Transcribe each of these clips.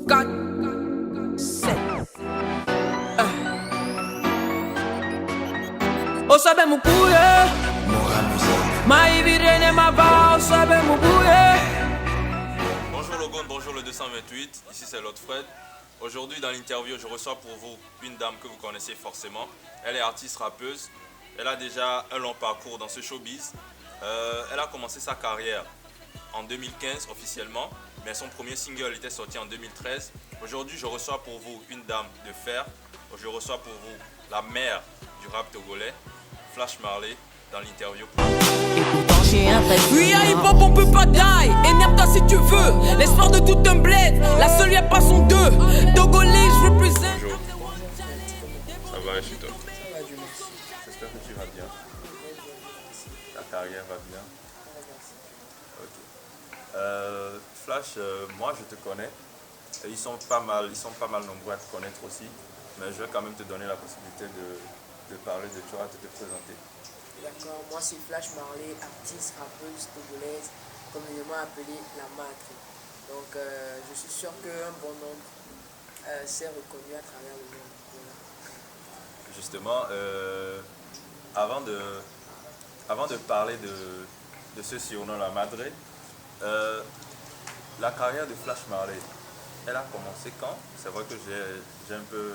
4, 7. O sabe mukuye Maïvirene mava, o sabe mukuye. Bonjour Logan, bonjour le 228, ici c'est Lord Fred. Aujourd'hui dans l'interview, je reçois pour vous une dame que vous connaissez forcément. Elle est artiste rappeuse, elle a déjà un long parcours dans ce showbiz. Elle a commencé sa carrière en 2015 officiellement, mais son premier single était sorti en 2013. Aujourd'hui, je reçois pour vous une dame de fer. Je reçois pour vous la mère du rap togolais, Flash Marley, dans l'interview. Oui, à hip-hop on peut pas die. Énerve-toi si tu veux. L'espoir de tout un bled. La seule y a pas son deux. Togolais, je représente. Bonjour. Ça va chez toi? Ça va, Dieu merci. J'espère que tu vas bien. Ta carrière va bien. Ok. Flash, moi je te connais. Et ils sont pas mal nombreux à te connaître aussi. Mais je vais quand même te donner la possibilité de parler de toi, de te présenter. D'accord, moi c'est Flash Marley, artiste, rappeuse togolaise, communément appelée la Madre. Donc je suis sûr qu'un bon nombre s'est reconnu à travers le monde. Voilà. Justement, avant de parler de ce surnom, la Madre, la carrière de Flash Marley, elle a commencé quand? C'est vrai que j'ai un peu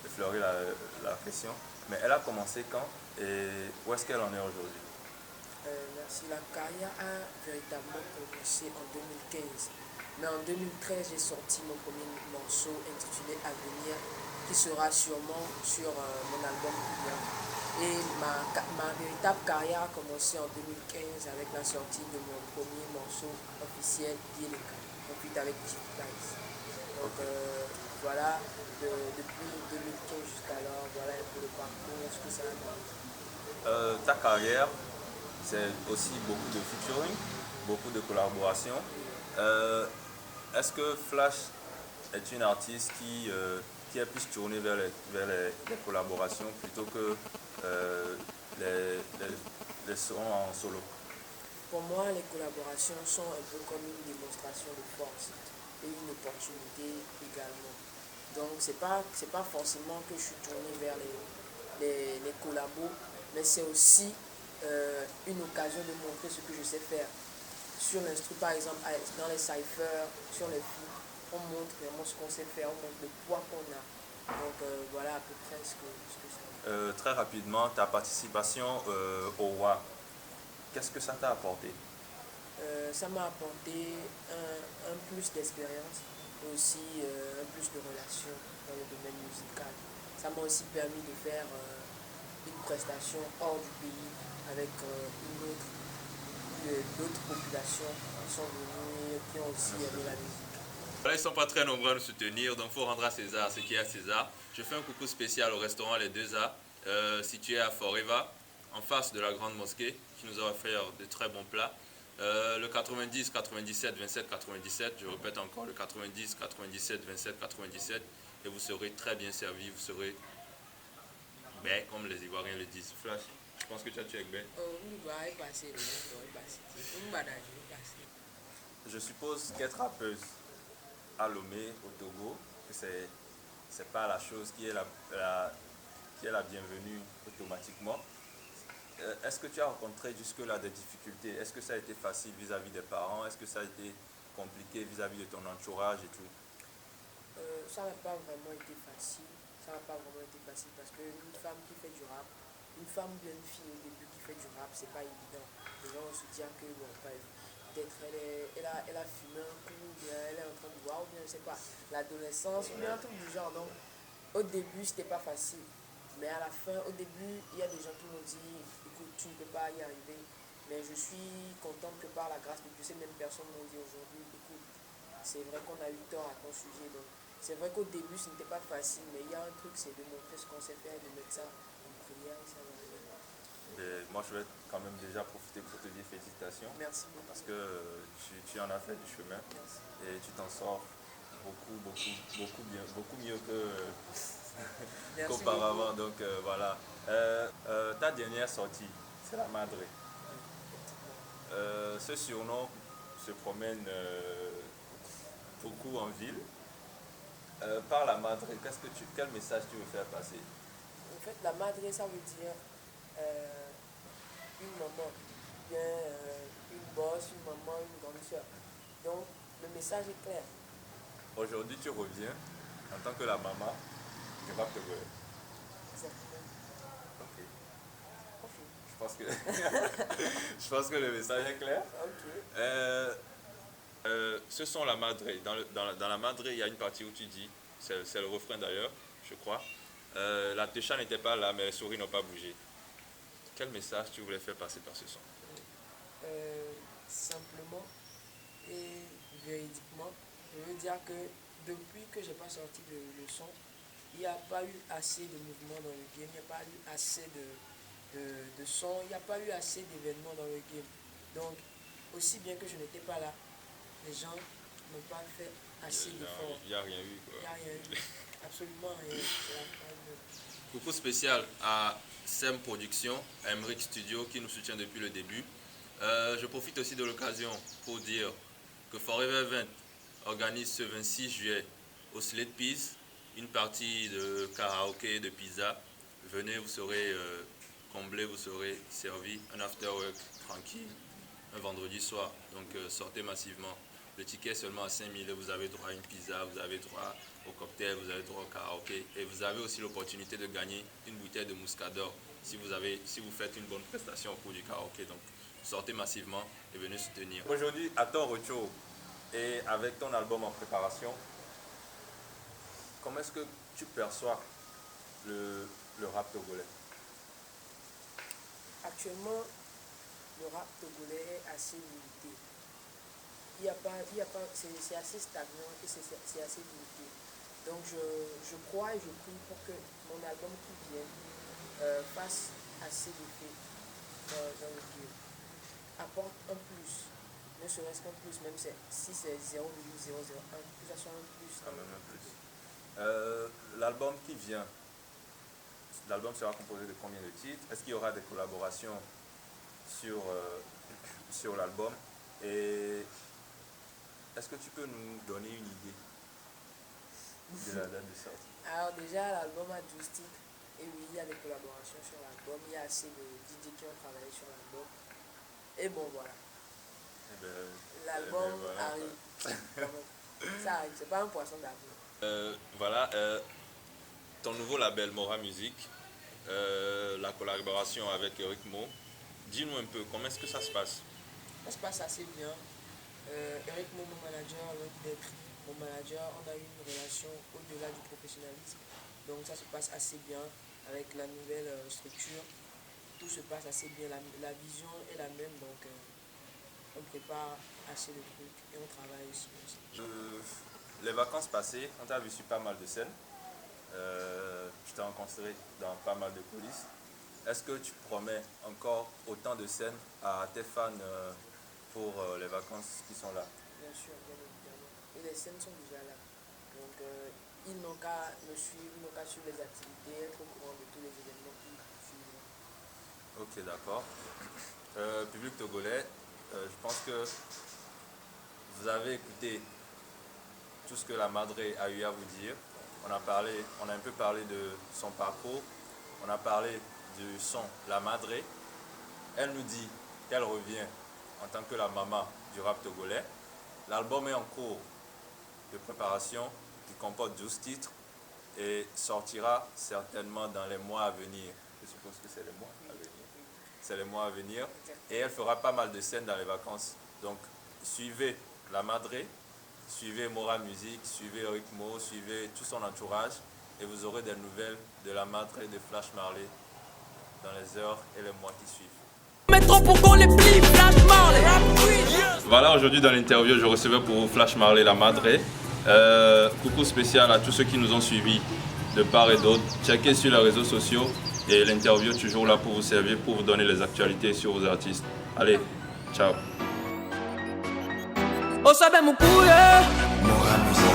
effleuré la question, mais elle a commencé quand et où est-ce qu'elle en est aujourd'hui? Merci. La carrière a véritablement commencé en 2015. Mais en 2013, j'ai sorti mon premier morceau intitulé Avenir, qui sera sûrement sur mon album Bouillon. Et ma véritable carrière a commencé en 2015 avec la sortie de mon premier morceau officiel, Bieleka, ensuite avec Chip Price. Donc voilà, depuis 2015 jusqu'alors, voilà un peu le parcours, ce que ça a donné. Ta carrière, c'est aussi beaucoup de featuring, beaucoup de collaborations. Est-ce que Flash est une artiste qui est plus tournée vers les collaborations plutôt que les sons en solo? Pour moi, les collaborations sont un peu comme une démonstration de force et une opportunité également. Donc, c'est pas forcément que je suis tourné vers les collabos, mais c'est aussi une occasion de montrer ce que je sais faire. Sur l'instru, par exemple, dans les cyphers, sur les flux, on montre vraiment ce qu'on sait faire, on montre le poids qu'on a. Donc, voilà à peu près ce que c'est. Très rapidement, ta participation au WA, qu'est-ce que ça t'a apporté? Ça m'a apporté un plus d'expérience et aussi un plus de relations dans le domaine musical. Ça m'a aussi permis de faire une prestation hors du pays avec d'autres populations qui sont venues et qui ont aussi aimé la musique. Voilà, ils ne sont pas très nombreux à nous soutenir, donc il faut rendre à César ce qui est à César. Je fais un coucou spécial au restaurant Les Deux A, situé à Forever, en face de la grande mosquée, qui nous a offert de très bons plats. Le 90, 97, 27, 97, je répète encore, le 90, 97, 27, 97, et vous serez très bien servi, vous serez bé, comme les Ivoiriens le disent. Flash, je pense que tu as tué avec bé. Je suppose qu'être rappeuse à Lomé, au Togo, que c'est pas la chose qui est la bienvenue automatiquement. Est-ce que tu as rencontré jusque-là des difficultés? Est-ce que ça a été facile vis-à-vis des parents? Est-ce que ça a été compliqué vis-à-vis de ton entourage et tout? Ça n'a pas vraiment été facile. Ça n'a pas vraiment été facile parce qu'une femme qui fait du rap, une femme ou bien une fille au début qui fait du rap, c'est pas évident. Les gens vont se dire que bon, peut-être elle a fumé un coup, ou bien elle est en train de boire, ou bien je sais pas, l'adolescence, ou bien un truc du genre. Donc au début c'était pas facile. Mais à la fin, au début, il y a des gens qui m'ont dit, écoute, tu ne peux pas y arriver. Mais je suis contente que par la grâce de Dieu, ces mêmes personnes m'ont dit aujourd'hui, écoute, c'est vrai qu'on a eu tort à ton sujet. Donc, c'est vrai qu'au début, ce n'était pas facile, mais il y a un truc, c'est de montrer ce qu'on sait faire, de mettre ça en prière et ça va aller. Moi, je vais quand même déjà profiter pour te dire félicitations. Merci beaucoup. Parce que tu en as fait du chemin. Merci. Et tu t'en sors beaucoup mieux qu'auparavant. Donc voilà. Ta dernière sortie, c'est la Madre. Ce surnom se promène beaucoup beaucoup en ville. Par la madre, quel message tu veux faire passer? En fait, la madre, ça veut dire une maman, bien une bosse, une maman, une grande soeur. Donc, le message est clair. Aujourd'hui, tu reviens en tant que la maman du rap togolais. Exactement. Ok. Ok. Je pense que le message est clair. Ok. Ce sont la madre. Dans la madre, il y a une partie où tu dis, c'est le refrain d'ailleurs, je crois. La techa n'était pas là, mais les souris n'ont pas bougé. Quel message tu voulais faire passer par ce son? Simplement et véridiquement, je veux dire que depuis que j'ai pas sorti le son, il n'y a pas eu assez de mouvement dans le game, il n'y a pas eu assez de son, il n'y a pas eu assez d'événements dans le game. Donc, aussi bien que je n'étais pas là, les gens n'ont pas fait assez d'efforts. Il n'y a rien eu. Il n'y a rien eu. Absolument rien. C'est la phase Coucou spécial à SEM Production, à Emric Studio qui nous soutient depuis le début. Je profite aussi de l'occasion pour dire que Forever 20 organise ce 26 juillet au Slate Peace une partie de karaoké, de pizza. Venez, vous serez comblés, vous serez servis, un after work tranquille, un vendredi soir. Donc sortez massivement. Le ticket est seulement à 5 000 et vous avez droit à une pizza, vous avez droit au cocktail, vous avez droit au karaoké. Et vous avez aussi l'opportunité de gagner une bouteille de Muscador si vous faites une bonne prestation au cours du karaoké. Donc sortez massivement et venez soutenir. Aujourd'hui, à ton retour et avec ton album en préparation, comment est-ce que tu perçois le rap togolais? Actuellement, le rap togolais est assez limité. C'est assez stagnant et c'est assez limité. Donc je crois et je prie pour que mon album qui vient fasse assez d'effet dans le game. Apporte un plus, ne serait-ce qu'un plus, même si c'est 0,001, que ça soit un plus. Même un plus. L'album qui vient, l'album sera composé de combien de titres? Est-ce qu'il y aura des collaborations sur l'album? Et est-ce que tu peux nous donner une idée de la date de sortie? Alors déjà, l'album a 12 titres. Et oui, il y a des collaborations sur l'album. Il y a assez de DJ qui ont travaillé sur l'album. Et bon, voilà. L'album arrive. Ça arrive, c'est pas un poisson d'avril. Voilà, ton nouveau label Mora Music, la collaboration avec Eric Mo. Dis-nous un peu, comment est-ce que ça se passe? Ça se passe assez bien. Eric Mo, mon manager, avec d'être mon manager, on a eu une relation au-delà du professionnalisme. Donc ça se passe assez bien avec la nouvelle structure. Tout se passe assez bien, la vision est la même, donc on prépare assez de trucs et on travaille aussi. Les vacances passées, on t'a vu sur pas mal de scènes. Je t'ai rencontré dans pas mal de coulisses. Est-ce que tu promets encore autant de scènes à tes fans pour les vacances qui sont là? Bien sûr, bien évidemment. Et les scènes sont déjà là. Donc ils n'ont qu'à me suivre, ils n'ont qu'à suivre les activités, être au courant de tous les événements qui suivent. Ok, d'accord. Public togolais, je pense que vous avez écouté tout ce que la Madre a eu à vous dire. On a un peu parlé de son parcours, on a parlé du son La Madre. Elle nous dit qu'elle revient en tant que la maman du rap togolais. L'album est en cours de préparation, il comporte 12 titres et sortira certainement dans les mois à venir. Je suppose que c'est les mois à venir. C'est les mois à venir. Et elle fera pas mal de scènes dans les vacances. Donc suivez La Madre, suivez Mora Music, suivez Eric Mo, suivez tout son entourage et vous aurez des nouvelles de La Madre et de Flash Marley dans les heures et les mois qui suivent. Voilà, aujourd'hui dans l'interview, je recevais pour vous Flash Marley La Madre. Coucou spécial à tous ceux qui nous ont suivis de part et d'autre. Checkez sur les réseaux sociaux et l'interview toujours là pour vous servir, pour vous donner les actualités sur vos artistes. Allez, ciao. Mora Music.